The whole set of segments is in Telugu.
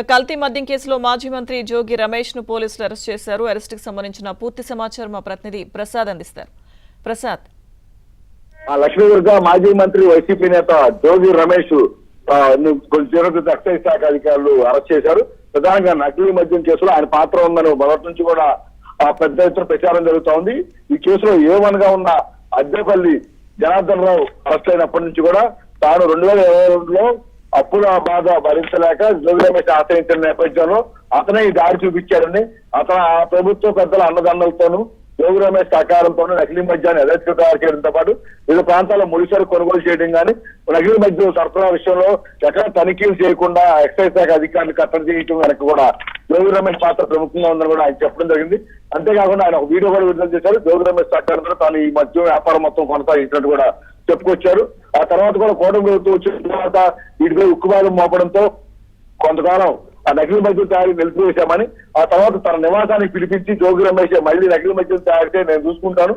కల్తీ మద్యం కేసులో మాజీ మంత్రి జోగి రమేష్ ను పోలీసులు అరెస్ట్ చేశారు. అరెస్ట్ కి సంబంధించిన పూర్తి సమాచారం మా ప్రతినిధి ప్రసాద్ అందిస్తారు. ప్రసాద్, లక్ష్మీదుర్గ మాజీ మంత్రి వైసీపీ నేత జోగి రమేష్ ఎక్సైజ్ శాఖ అధికారులు అరెస్ట్ చేశారు. ప్రధానంగా నకిలీ మద్యం కేసులో ఆయన పాత్ర ఉందని మొదటి నుంచి కూడా పెద్ద ఎత్తున ప్రచారం జరుగుతోంది. ఈ కేసులో ఏమనగా ఉన్న అద్దెపల్లి జనార్దన్ రావు అరెస్ట్ అయినప్పటి నుంచి కూడా తాను 2022లో అప్పుల బాధ భరించలేక జోగి రమేష్ ఆశ్రయించిన నేపథ్యంలో అతనే ఈ దారి చూపించాడని, అతను ఆ ప్రభుత్వ పెద్దల అన్నదండలతోనూ జోగి రమేష్ సహకారంతోనూ నకిలీ మద్యాన్ని యథేచ్ఛగా తయారు చేయడంతో పాటు వివిధ ప్రాంతాల్లో ముడిసరు కొనుగోలు చేయడం కానీ, నకిలీ మద్యం సరఫరా విషయంలో ఎక్కడ తనిఖీలు చేయకుండా ఎక్సైజ్ శాఖ అధికారులు కట్టడి చేయడం వెనక కూడా జోగి రమేష్ పాత్ర ప్రముఖంగా ఉందని కూడా ఆయన చెప్పడం జరిగింది. అంతేకాకుండా ఆయన ఒక వీడియో కూడా విడుదల చేశారు. జోగి రమేష్ సహకారంతో తాను ఈ మద్యం వ్యాపారం మొత్తం కొనసాగించినట్టు కూడా చెప్పుకొచ్చారు. ఆ తర్వాత కూడా కూటమి ప్రభుత్వం వచ్చిన తర్వాత వీటిపై ఉక్కుబాదం మోపడంతో కొంతకాలం ఆ నకిలీ మద్యం తయారీ నిలిపివేశామని, ఆ తర్వాత తన నివాసానికి పిలిపించి జోగి రమేష్ మళ్ళీ నకిలీ మద్యం తయారితే నేను చూసుకుంటాను,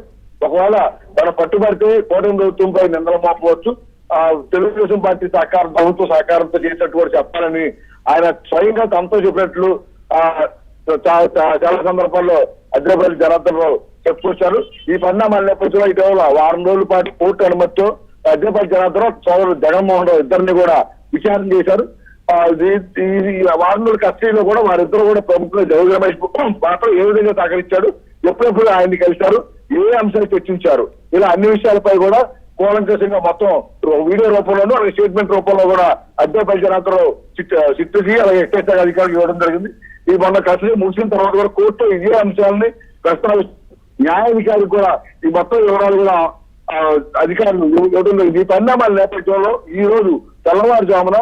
ఒకవేళ తన పట్టుబడితే కూటమి ప్రభుత్వంపై నిందలు మోపవచ్చు, తెలుగుదేశం పార్టీ సహకారం ప్రభుత్వ సహకారంతో చేసినట్టు కూడా చెప్పాలని ఆయన స్వయంగా తనతో చెప్పినట్లు చాలా సందర్భాల్లో అద్దెపల్లి జనార్దన్ రావు చెప్పుకొచ్చారు. ఈ పరిణామాల నేపథ్యంలో ఇటీవల వారం రోజుల పాటు కోర్టు అనుమతితో అద్దెపల్లి జనార్దన్ రావు సోదరుడు జగన్మోహన్ రావు ఇద్దరిని కూడా విచారణ చేశారు. ఈ వారం రోజుల కస్టడీలో కూడా వారిద్దరు కూడా ప్రముఖులు జోగి రమేష్ పాత్ర ఏ విధంగా సహకరించారు, ఎప్పుడెప్పుడు ఆయన్ని కలిశారు, ఏ అంశాలు చర్చించారు, ఇలా అన్ని విషయాలపై కూడా కూలంకషంగా మొత్తం వీడియో రూపంలోనూ అలాగే స్టేట్మెంట్ రూపంలో కూడా అద్దెపల్లి జనార్దన్ రావు చిట్టుకి అలాగే ఎక్సైజ్ శాఖ అధికారులకు ఇవ్వడం జరిగింది. ఈ మొన్న కస్టడీ ముగిసిన తర్వాత కూడా కోర్టు ఇదే అంశాలని ప్రస్తావించారు. న్యాయాధికారులు కూడా ఈ మొత్తం వివరాలు కూడా అధికారులు ఇవ్వడం జరిగింది. ఈ పరిణామాల నేపథ్యంలో ఈ రోజు తెల్లవారుజామున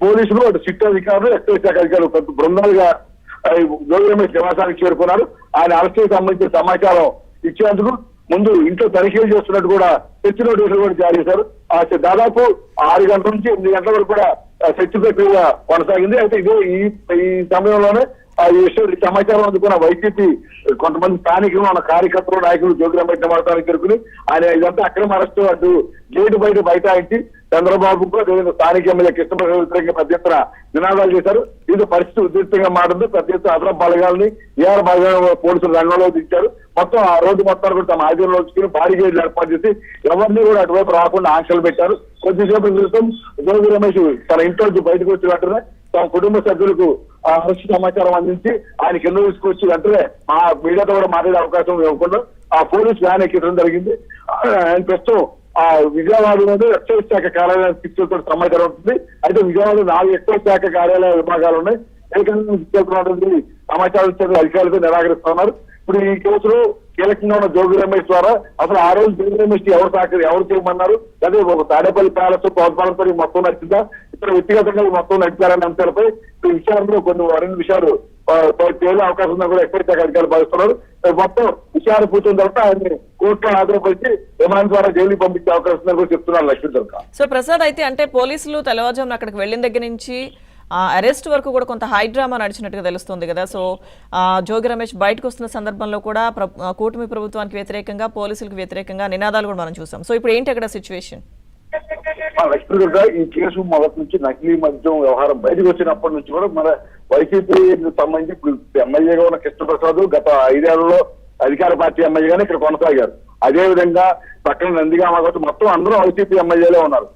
పోలీసులు అటు సిట్ అధికారులు ఎక్సైజ్ శాఖ అధికారులు పెద్ద బృందాలుగా జోగి రమేష్ నివాసానికి చేరుకున్నారు. ఆయన అరెస్టుకు సంబంధించిన సమాచారం ఇచ్చేందుకు ముందు ఇంట్లో తనిఖీలు చేస్తున్నట్టు కూడా సెర్చ్ నోటీసులు కూడా జారీ చేశారు. దాదాపు 6 గంటల నుంచి 8 గంటల వరకు కూడా సెర్చ్ ప్రక్రియ కొనసాగింది. అయితే ఇదే ఈ సమయంలోనే ఈ విషయం సమాచారం అందుకున్న వైసీపీ కొంతమంది స్థానికులు ఉన్న కార్యకర్తలు నాయకులు జోగి రమేష్ నివాసానికి చేరుకుని ఆయన ఇదంతా అక్రమ అరెస్టు అంటూ గేటు బైఠాయించి చంద్రబాబుకు స్థానిక ఎమ్మెల్యే కృష్ణప్రసాద్ వ్యతిరేకంగా పెద్ద ఎత్తున నినాదాలు చేశారు. ఇది పరిస్థితి ఉద్రిక్తంగా మారింది. పెద్ద ఎత్తున అదనపు బలగాలని ఏఆర్ బలగాల పోలీసులు రంగంలో దించారు. మొత్తం ఆ రోడ్డు మొత్తాన్ని కూడా తమ ఆధీనంలో ఉంచుకుని భారీ గేట్లు ఏర్పాటు చేసి ఎవరిని కూడా అటువైపు రాకుండా ఆంక్షలు పెట్టారు. కొద్దిసేపటి క్రితం జోగి రమేష్ తన ఇంట్లో బయటకు వచ్చి వెంటనే తమ కుటుంబ సభ్యులకు అరెస్ట్ సమాచారం అందించి ఆయన కింద తీసుకొచ్చి వెంటనే ఆ మీడియాతో కూడా మాట్లాడే అవకాశం ఇవ్వకుండా ఆ పోలీస్ వ్యాన్ ఎక్కించడం జరిగింది. ఆయన ప్రస్తుతం విజయవాడలోనే ఎక్సైజ్ శాఖ కార్యాలయానికి తీసుకెళ్తున్న సమాచారం ఉంటుంది. అయితే విజయవాడలో 4 ఎక్సైజ్ శాఖ కార్యాలయ విభాగాలు ఉన్నాయి. ఏకంగా తీసుకెళ్తున్నటువంటి సమాచారం ఇచ్చే అధికారులతో నిరాకరిస్తున్నారు. ఇప్పుడు ఈ కేసులో కీలకంగా ఉన్న జోగి రమేష్ ద్వారా అసలు ఆ రోజు జోగి రమేష్ ఎవరు చేయమన్నారు, అదే ఒక తాడేపల్లి ప్యాలెస్ ప్రోత్సాహంతో మొత్తం నచ్చిందా, ఇతర వ్యక్తిగతంగా మొత్తం నడిపారనే అంశాలపై విషయాల్లో కొన్ని మరిన్ని విషయాలు తేలే అవకాశం ఉందని కూడా ఎక్సైజ్ శాఖ అధికారులు భావిస్తున్నారు. మొత్తం విషయాలు పూర్తయిన తర్వాత ఆయన్ని కోర్టులో హాజరుపరిచి విమానం ద్వారా జైలుకి పంపించే అవకాశం ఉందని కూడా చెప్తున్నారు లక్ష్మీదుర్గ. సో ప్రసాద్, అయితే అంటే పోలీసులు తెల్లవారుజామున అక్కడికి వెళ్ళిన దగ్గర నుంచి అరెస్ట్ వరకు కూడా కొంత హై డ్రామా నడిచినట్టుగా తెలుస్తుంది కదా. సో జోగి రమేష్ బయటకు వస్తున్న సందర్భంలో కూడా కూటమి ప్రభుత్వానికి వ్యతిరేకంగా పోలీసులకు వ్యతిరేకంగా నినాదాలు కూడా మనం చూసాం. సో ఇప్పుడు ఏంటి అక్కడ సిచ్యువేషన్? లక్ష్మీదుర్గ, ఈ కేసు మొదటి నుంచి నకిలీ మద్యం వ్యవహారం బయటకు వచ్చినప్పటి నుంచి కూడా మన వైసీపీ సంబంధించి ఇప్పుడు ఎమ్మెల్యేగా ఉన్న కృష్ణప్రసాద్ గత 5 ఏళ్లలో అధికార పార్టీ ఎమ్మెల్యేగానే ఇక్కడ కొనసాగారు. అదే విధంగా పక్కన నందిగామ మొత్తం అందరూ వైసీపీ ఎమ్మెల్యేలే ఉన్నారు.